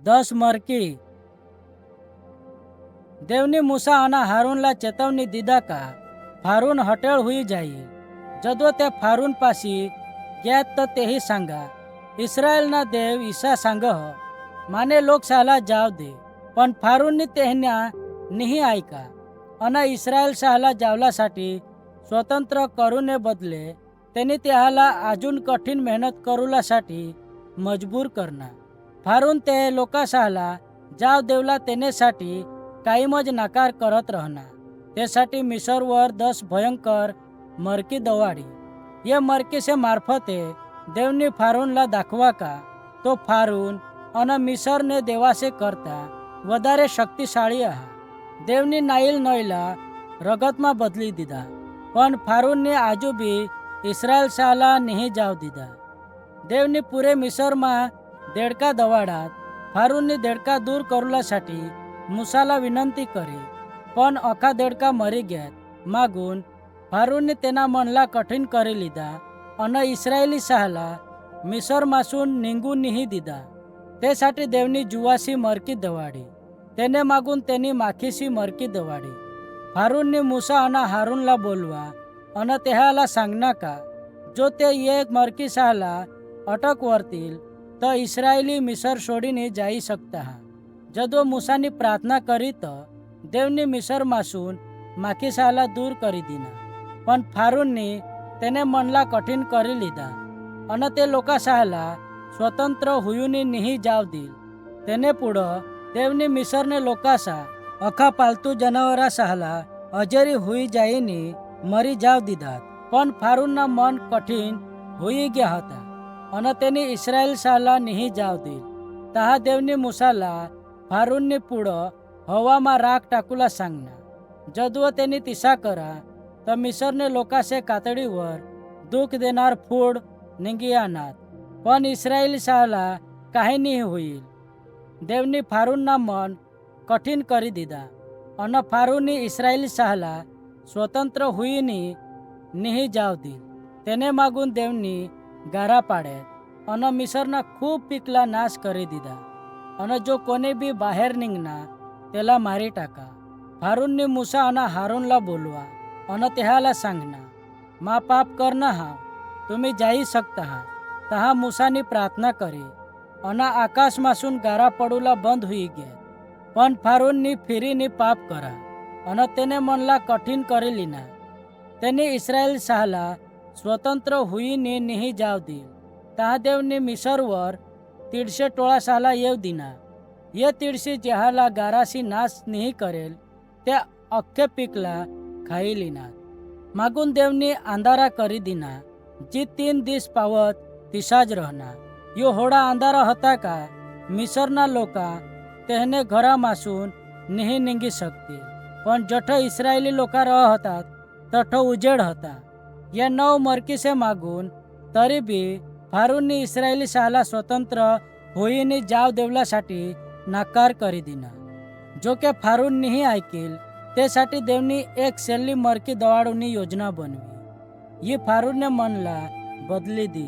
10 मरकी। देवनी मूसा અને હારૂનલા ચેતવણી દીધા કા ફારૂન હટેળ હુઈ જાય। જદો તે ફારૂન પાસી ગયા તો તેही सांगा इस्रायलना देव ईसा सांग माने लोक साला जाव दे। पण फारूननी तेहन्या नहीं ऐका आणि इस्रायल साला जावलासाठी स्वतंत्र करूने बदले त्यांनी त्याला अजून कठीण मेहनत करूलासाठी मजबूर करना। फारून ते लोका साला जाव देवला तेनेसाठी कायमच नकार करत रहना। त्यासाठी मिसरवर 10 भयंकर मरकी दवाडी। ये मरकी से मार्फते देवनी फारूनला दाखवा का तो फारून अन मिसरने देवासे करता वधारे शक्तिशाળી आहे। देवनी नाईल नयला रगतमा बदली दीधा पण फारूनने आजू बी इस्रायल साला नहीं जाव दीधा। देवनी पुरे मिसरमा देडका दवाडात फारूननी देडका दूर करूलासाठी मूसाला विनंती करी पण अखा देडका मरी ग्यात मागून फारूनने तेना मनला कठीण करी लीधा અને इस्रायली साहला मिसरमासून निघून नहीं दीधा। त्यासाठी देवनी जुवासी मरकी दवाडी તેને માગુન તેની માખીસી મરકી દવાડી। ફારૂનની મૂસા અને હારૂનલા બોલવા અને તેहाला सांगना का जो ते एक मरकी साहला अटक वरतील तर इस्रायली मिसर सोडीने जाई सकता हा। जदो मूसानी प्रार्थना करी तर देवनी मिसर मासून माखी साहला दूर करी दिना पण फारूननी તેને मनला कठीण करी लीधा અને તે लोका साहला स्वतंत्र हुयूनी नहीं जाव दिल। તેને पुढं देवनी मिसरने लोकासा अखा पालतू जनावरा साहला अजेरी हुई जाईनी मरी जाव दीधात पण फारूनना मन कठीण हुई गया हता અને તેની इस्रायल साहला नहीं जाव दिल। तहा देवनी मूसाला फारूननी पुढं हवामा राख टाकूला सांगना। जदव तेनी तिसा करा तर मिसरने लोकासे कातडीवर दुःख देणार फूड निघी आणत पण इस्रायली साहला काही नहीं होईल। देवनी फारूनना मन कठीण करी दीधा અને फारूनी इस्रायली साहला स्वतंत्र हुईनी नहीं जाव दिल। તેને मागून देवनी गारा पाडे અને मिसरना खूप पीकला नाश करी दीधा અને जो कोणी बी बाहेर निघना त्याला मारी टाका। फारूननी मूसा અને हारूनला बोलवा અને त्याहाला सांगना मा पाप करना हा तुम्ही जाई सकता हा। तहा मूसानी प्रार्थना करी અને આકાશમાંसून ગારા પડુલા બંધ હોઈ ગયા પણ ફારૂનની ફીરીની પાપ કરા અને તેને મનલા કઠિન કરી લીના। તેને ઇસ્રાયેલ સાહલા स्वतंत्र हुईने नहीं जाव दिल। तहा देवनी मिसरवर 300 टोळा साहला येव दिना। ये 300 जहाला गारासी नाश नहीं करेल ते अख्खे पीकला खाई लिना। मागून देवनी अंधारा करी दिना जी 3 दिस पावत तिसाज रहना। यो होडा अंधारा हता का मिसरना लोका तेहने घरामासून नहीं निघी सकते पण जठ इस्रायली लोका रहतात तठ उजेड हता। या 9 मरकी से मागून तरी बी फारूननी इस्रायली साहला स्वतंत्र होईनी जाव देवलासाठी नकार करी दिना। जो के फारून नहीं ऐकेल त्यासाठी देवनी एक सेल्ली मरकी दवाडूनी योजना बनवी। ये फारूनने मनला बदली दी।